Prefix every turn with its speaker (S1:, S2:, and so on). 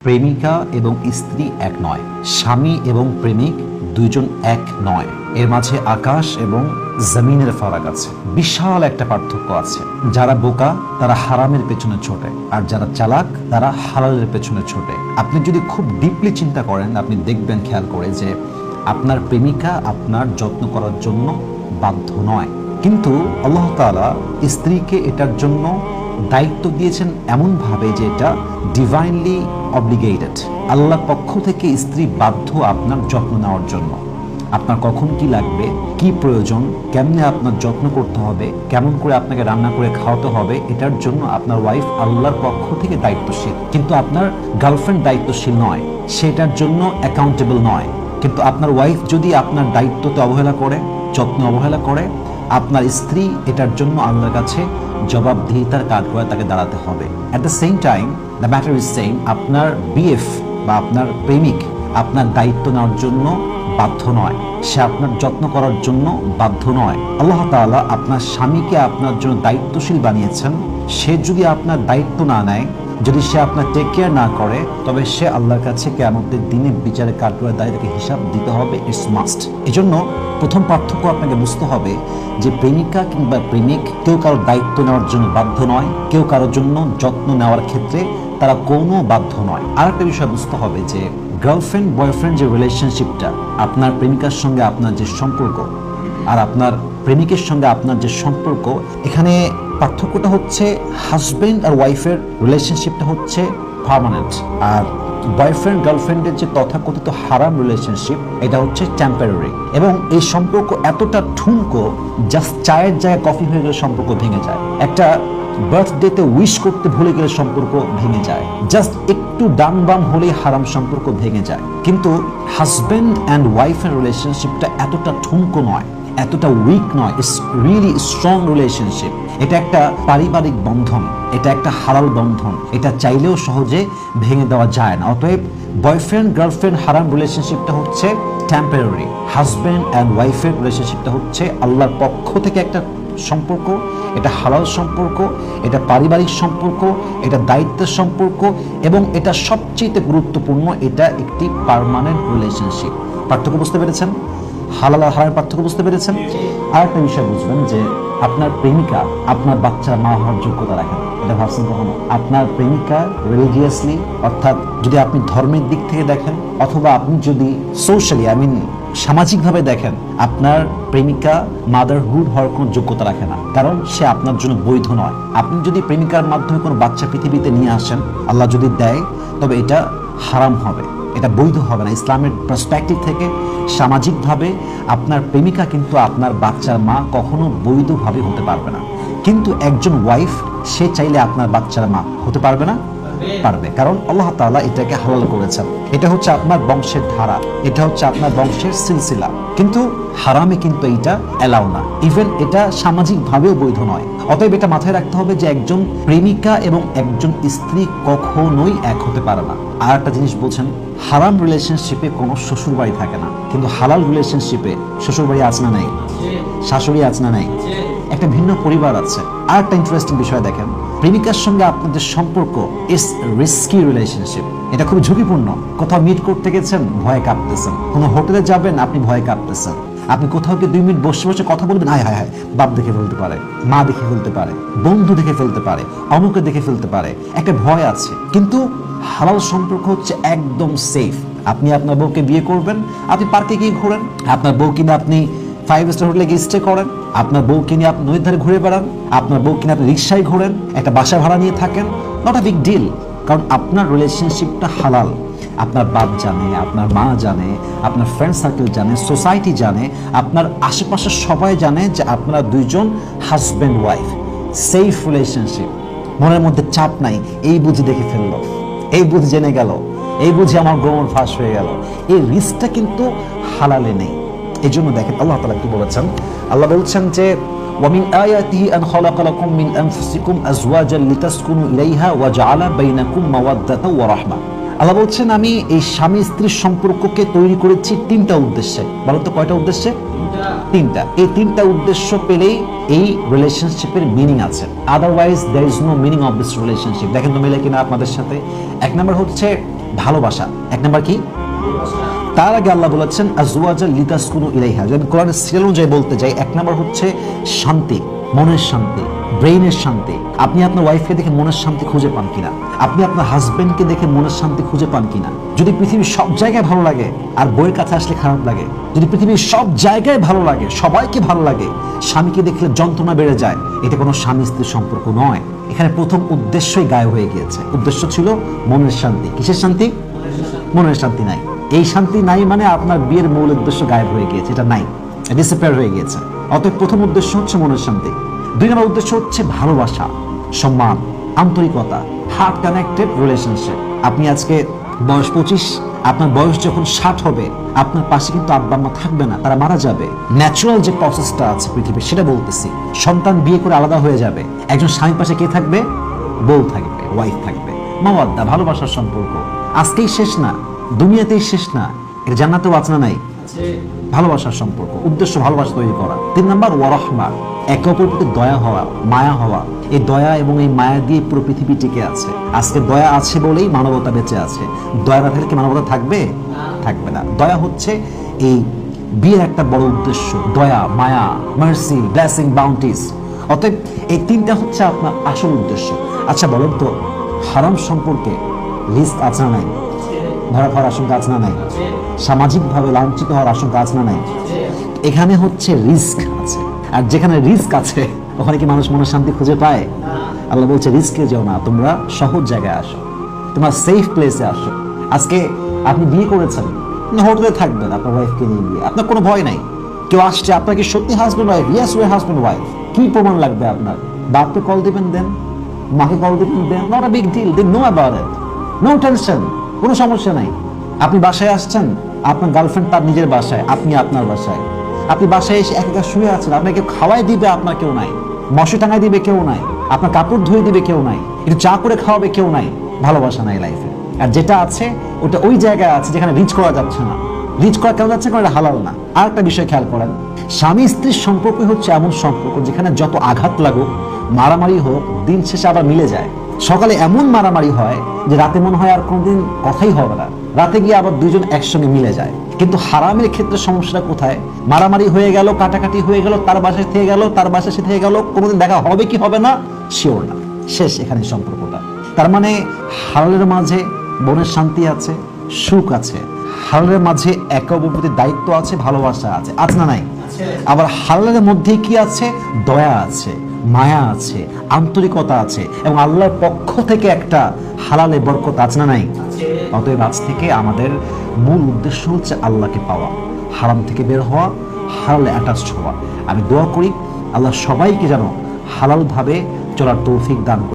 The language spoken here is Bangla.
S1: প্রেমিকা এবং স্ত্রী এক নয়, স্বামী এবং প্রেমিক দুইজন এক নয়। এর মাঝে আকাশ এবং জমিনের ফারাক আছে, বিশাল একটা পার্থক্য আছে। যারা বোকা তারা হারামের পেছনে ছোটে, আর যারা চালাক তারা হালালের পেছনে ছোটে। আপনি যদি খুব ডিপলি চিন্তা করেন, আপনি দেখবেন খেয়াল করে যে আপনার প্রেমিকা আপনার যত্ন করার জন্য বাধ্য নয়, কিন্তু আল্লাহ তাআলা স্ত্রীকে এটার জন্য দায়িত্ব দিয়েছেন এমনভাবে যে এটা ডিভাইনলি অব্লিগেটেড। আল্লাহর পক্ষ থেকে স্ত্রী বাধ্য আপনার যত্ন নেওয়ার জন্য। আপনার কখন কি লাগবে, কি প্রয়োজন, কেমনে আপনার যত্ন করতে হবে, কেমন করে আপনাকে রান্না করে খাওয়াতে হবে, এটার জন্য আপনার ওয়াইফ আল্লাহর পক্ষ থেকে দায়িত্বশীল। কিন্তু আপনার গার্লফ্রেন্ড দায়িত্বশীল নয়, সেটার জন্য অ্যাকাউন্টেবল নয়। কিন্তু আপনার ওয়াইফ যদি আপনার দায়িত্বতে অবহেলা করে, যত্ন অবহেলা করে, আপনার স্ত্রী এটার জন্য আল্লাহর কাছে জবাবদিহিতার কাঠগড়ায় তাকে দাঁড়াতে হবে। At the same time the matter is same, আপনার বিএফ বা আপনার প্রেমিক আপনার দায়িত্ব নেওয়ার জন্য বাধ্য নয়, সে আপনার যত্ন করার জন্য বাধ্য নয়। আল্লাহ তাআলা আপনার স্বামীকে আপনার জন্য দায়িত্বশীল বানিয়েছেন। সে যদি আপনার দায়িত্ব না নেয়, যদি সে আপনার টেক কেয়ার না করে, তবে সে আল্লাহর কাছে কিয়ামতের দিনে বিচারে কাঠগড়ায় দাঁড়িয়ে তাকে হিসাব দিতে হবে। It's must. এজন্য প্রথম পার্থক্য আপনাকে বুঝতে হবে যে প্রেমিকা কিংবা প্রেমিক কেউ কারোর দায়িত্ব নেওয়ার জন্য বাধ্য নয়, কেউ কারোর জন্য যত্ন নেওয়ার ক্ষেত্রে তারা কোনো বাধ্য নয়। আর একটা বিষয় বুঝতে হবে যে গার্লফ্রেন্ড বয়ফ্রেন্ড যে রিলেশনশিপটা, আপনার প্রেমিকার সঙ্গে আপনার যে সম্পর্ক আর আপনার প্রেমিকের সঙ্গে আপনার যে সম্পর্ক, এখানে পার্থক্যটা হচ্ছে হাজব্যান্ড আর ওয়াইফের রিলেশনশিপটা হচ্ছে পার্মানেন্ট, আর বয়ফ্রেন্ড গার্লফ্রেন্ডের যে তথাকথিত হারাম রিলেশনশিপ, এটা হচ্ছে টেম্পোরারি। এবং এই সম্পর্ক এতটা ঠুনকো, জাস্ট চায়ের জায়গায় কফি হয়ে গেলে সম্পর্ক ভেঙে যায়, একটা বার্থডেতে উইশ করতে ভুলে গেলে সম্পর্ক ভেঙে যায়, জাস্ট একটু ডান বাম হলেই হারাম সম্পর্ক ভেঙে যায়। কিন্তু হাজব্যান্ড অ্যান্ড ওয়াইফের রিলেশনশিপটা এতটা ঠুনকো নয়, এতটা উইক নয়, ইটস রিয়েলি স্ট্রং রিলেশনশিপ। এটা একটা পারিবারিক বন্ধন, এটা একটা হালাল বন্ধন, এটা চাইলেও সহজে ভেঙে দেওয়া যায় না। অতএব বয়ফ্রেন্ড গার্লফ্রেন্ড হারাম রিলেশনশিপটা হচ্ছে টেম্পোরারি, হাজব্যান্ড অ্যান্ড ওয়াইফের রিলেশনশিপটা হচ্ছে আল্লাহর পক্ষ থেকে একটা সম্পর্ক, এটা হালাল সম্পর্ক, এটা পারিবারিক সম্পর্ক, এটা দায়িত্বের সম্পর্ক, এবং এটা সবচেয়ে গুরুত্বপূর্ণ, এটা একটি পার্মানেন্ট রিলেশনশিপ। পার্থক্য বুঝতে পেরেছেন? হালাল আর হারামের পার্থক্য বুঝতে পেরেছেন? আর একটা বিষয় বুঝবেন যে আপনার প্রেমিকা আপনার বাচ্চার মা হওয়ার যোগ্যতা রাখেন। এটা ভাবছেন কখনো? আপনার প্রেমিকা রিলিজিয়াসলি, অর্থাৎ যদি আপনি ধর্মের দিক থেকে দেখেন, অথবা আপনি যদি সোশ্যালি সামাজিকভাবে দেখেন, আপনার প্রেমিকা মাদারহুড হওয়ার কোনো যোগ্যতা রাখে না, কারণ সে আপনার জন্য বৈধ নয়। আপনি যদি প্রেমিকার মাধ্যমে কোনো বাচ্চা পৃথিবীতে নিয়ে আসেন, আল্লাহ যদি দেয়, তবে এটা হারাম হবে, এটা বৈধ হবে না। ইসলামের পার্সপেক্টিভ থেকে সামাজিকভাবে আপনার প্রেমিকা কিন্তু আপনার বাচ্চার মা কখনো বৈধভাবে হতে পারবে না। কিন্তু একজন ওয়াইফ, সে চাইলে আপনার বাচ্চার মা হতে পারবে না? পারবে, কারণ আল্লাহ তাআলা এটাকে হালাল করেছেন। এটা হচ্ছে আপনার বংশের ধারা, এটা হচ্ছে আপনার বংশের সিলসিলা। কিন্তু হারামে কিন্তু এইটা এলাও না, ইভেন এটা সামাজিকভাবেও বৈধ নয়। অতএব এটা মাথায় রাখতে হবে যে একজন প্রেমিকা এবং একজন স্ত্রী কখনোই এক হতে পারে না। আর একটা জিনিস বলছেন, হারাম রিলেশনশিপে কোনো শ্বশুর বাড়ি থাকে না, কিন্তু হালাল রিলেশনশিপে শ্বশুর বাড়ি আছে না নাই, শাশুড়ি আছে না নাই, একটা ভিন্ন পরিবার আছে। আর একটা ইন্টারেস্টিং বিষয় দেখেন, প্রেমিকার সঙ্গে আপনাদের সম্পর্ক ইজ রিস্কি রিলেশনশিপ, এটা খুব ঝুঁকিপূর্ণ। কোথাও মিট করতে গেছেন, ভয়ে কাঁপতেছেন, কোনো হোটেলে যাবেন, আপনি ভয়ে কাঁপতেছেন, আপনি কোথাও গিয়ে 2 মিনিট বসে বসে কথা বলবেন, হায় হায় হায়, বাপ দেখে ফেলতে পারে, মা দেখে ফেলতে পারে, বন্ধু দেখে ফেলতে পারে, অমুকে দেখে ফেলতে পারে, একটা ভয় আছে। কিন্তু হালাল সম্পর্ক হচ্ছে একদম সেফ। আপনি আপনার বউকে বিয়ে করবেন, আপনি পার্কে গিয়ে ঘোরেন, আপনার বউ কিনে আপনি 5 স্টার হোটেলে গিয়ে স্টে করেন, আপনার বউ কিনে আপনি নদীর ধারে ঘুরে বেড়ান, আপনার বউ কিনে আপনি রিক্সায় ঘোরেন, একটা বাসা ভাড়া নিয়ে থাকেন, নট আ বিগ ডিল, কারণ আপনার রিলেশনশিপটা হালাল। আপনার বাপ জানে, আপনার মা জানে, আপনার ফ্রেন্ড সার্কেল জানে, সোসাইটি জানে, আপনার আশেপাশের সবাই জানে যে আপনারা দুইজন হাজব্যান্ড ওয়াইফ, সেফ রিলেশনশিপ। মনের মধ্যে চাপ নাই, এই বুঝি দেখে ফেললো, এই বুঝি জেনে গেল, এই বুঝি আমার গোমর ফাঁস হয়ে গেল, এই রিস্কটা কিন্তু হালালে নেই। এই জন্য দেখেন আল্লাহ তাআলা কি বলেছেন, আল্লাহ বলছেন যে ওয়ামিন আয়াতিহি আন খালাকা লাকুম মিন আনফুসিকুম আজওয়াজান লিতাসকুনু ইলাইহা ওয়া জাআলা বাইনাকুম মাওয়াদ্দাতাও ওয়া রাহমা। আল্লাহ বলছেন, আমি এই স্বামী স্ত্রীর সম্পর্ককে তৈরি করেছি 3টা উদ্দেশ্যে। বলেন তো কয়টা উদ্দেশ্যে? 3টা। এই 3টা উদ্দেশ্য পেলেই এই রিলেশনশিপের মিনিং আছে, otherwise there is no meaning of this relationship. দেখেন তো মিলে কিনা আপনাদের সাথে। 1 নম্বর হচ্ছে ভালোবাসা। 1 নাম্বার কি? তার আগে আল্লাহ বলেছেন আজওয়াজা লিতাসকুনু ইলাইহা। যদি কোরআনের সিরিয়াল অনুযায়ী বলতে যাই, 1 নাম্বার হচ্ছে শান্তি, মনের শান্তি, ব্রেইনের শান্তি। আপনি আপনার ওয়াইফকে দেখে মনের শান্তি খুঁজে পান কিনা? আপনি আপনার হাজবেন্ডকে দেখে মনের শান্তি খুঁজে পান কিনা? যদি পৃথিবীর সব জায়গায় ভালো লাগে আর বইয়ের কাছে আসলে খারাপ লাগে, যদি পৃথিবীর সব জায়গায় ভালো লাগে, সবাইকে ভালো লাগে, স্বামীকে দেখলে যন্ত্রণা বেড়ে যায়, এটা কোনো স্বামী স্ত্রীর সম্পর্ক নয়। এখানে প্রথম উদ্দেশ্যই গায়েব হয়ে গিয়েছে। উদ্দেশ্য ছিল মনের শান্তি। কিসের শান্তি? মনের শান্তি নাই। এই শান্তি নাই মানে আপনার বিয়ের মূল উদ্দেশ্য গায়েব হয়ে গিয়েছে, এটা নাই, ডিসঅ্যাপিয়ার হয়ে গিয়েছে। অতএব প্রথম উদ্দেশ্য হচ্ছে মনের শান্তি। 2 নম্বর উদ্দেশ্য হচ্ছে ভালোবাসা, সম্মান, আন্তরিকতা, হার্ট কানেক্টেড রিলেশনশিপ। আপনি আজকে বয়স 25, আপনার বয়স যখন 60 হবে, আপনার পাশে কিন্তু আব্বা আম্মা থাকবে না, তারা মারা যাবে। ন্যাচারাল যে প্রসেসটা আছে পৃথিবীর, সেটা বলতেছি। সন্তান বিয়ে করে আলাদা হয়ে যাবে, একজন স্বামীর পাশে কে থাকবে? বউ থাকবে, ওয়াইফ থাকবে। মাওয়াদ্দা, ভালোবাসার সম্পর্ক আজকেই শেষ না, দুনিয়াতেই শেষ না, এটা জান্নাতেও আছে না নাই? ভালোবাসার সম্পর্ক, উদ্দেশ্য ভালোবাসা তৈরি করা। 3 নাম্বার ওয়ারাহমা, একে অপরের প্রতি দয়া হওয়া, মায়া হওয়া। এই দয়া এবং এই মায়া দিয়ে পুরো পৃথিবী টিকে আছে। আজকে দয়া আছে বলেই মানবতা বেঁচে আছে। দয়া না থাকলে কি মানবতা থাকবে? থাকবে না। দয়া হচ্ছে এই বিয়ের একটা বড় উদ্দেশ্য। দয়া, মায়া, মার্সি, ব্লেসিং, বাউন্টিস। অতএব এই 3টা হচ্ছে আপনার আসল উদ্দেশ্য। আচ্ছা বলেন তো, হারাম সম্পর্কে রিস্ক আছে না নাই? ধরা খাওয়ার আশঙ্কা আছে না নাই? সামাজিকভাবে লাঞ্ছিত হওয়ার আশঙ্কা আছে না নাই? এখানে হচ্ছে রিস্ক আছে। আর যেখানে রিস্ক আছে ওখানে কি মানুষ মনের শান্তি খুঁজে পায়? আল্লাহ বলছে রিস্কে যাও না, তোমরা সহজ জায়গায় আসো, তোমরা সেফ প্লেসে আসো। আজকে আপনি বিয়ে করেছেন, হোটেলে থাকবেন আপনার ওয়াইফকে নিয়ে গিয়ে, আপনার কোনো ভয় নাই। কেউ আসছে, আপনার কি সত্যি husband wife? Yes, way husband wife. কি প্রমাণ লাগবে আপনার? বাপকে কল দিবেন দেন, মাকে কল দিবেন দেন, not a big deal, they know about it, no tension, কোনো সমস্যা নাই। আপনি বাসায় আসছেন, আপনার গার্লফ্রেন্ড তার নিজের বাসায়, আপনি আপনার বাসায়। আপনি বাসায় এসে একা শুয়ে আছেন, আপনাকে খাওয়াই দিবে আপনার কেউ নাই, মশে টাঙাই দিবে কেউ নাই, আপনার কাপড় ধুয়ে দিবে কেউ নাই, একটু চা করে খাওয়াবে কেউ নাই। ভালোবাসা নাই লাইফে। আর যেটা আছে ওটা ওই জায়গায় আছে যেখানে রিচ করা যাচ্ছে না। রিচ করা কেন যাচ্ছে? কারণ এটা হালাল না। আর একটা বিষয় খেয়াল করেন, স্বামী স্ত্রীর সম্পর্ক হচ্ছে এমন সম্পর্ক যেখানে যত আঘাত লাগুক, মারামারি হোক, দিন শেষে আবার মিলে যায়। সকালে এমন মারামারি হয় যে রাতে মনে হয় আর কোনোদিন কথাই হবে না, রাতে গিয়ে আবার দুইজন একসঙ্গে মিলে যায়। কিন্তু হারামের ক্ষেত্রে সমস্যাটা কোথায়? মারামারি হয়ে গেল, কাটাকাটি হয়ে গেল, তার বাসায় থেকে গেল, তার বাসায় সে থেকে গেল, কোনোদিন দেখা হবে কি হবে না শিওর না, শেষ এখানে সম্পর্কটা। তার মানে হালালের মাঝে মনের শান্তি আছে, সুখ আছে, হালালের মাঝে একে অপরের প্রতি দায়িত্ব আছে, ভালোবাসা আছে, আছে না নাই? আবার হালালের মধ্যে কি আছে? দয়া আছে, মায়া আছে, আন্তরিকতা আছে, এবং আল্লাহর পক্ষ থেকে একটা হালালে বরকত আছে না নাই? অতএব আজ থেকে আমাদের মূল উদ্দেশ্য হচ্ছে আল্লাহকে পাওয়া, হারাম থেকে বের হওয়া, হালালে অ্যাটাচড হওয়া। আমি দোয়া করি আল্লাহ সবাইকে যেন হালালভাবে চলার তৌফিক দান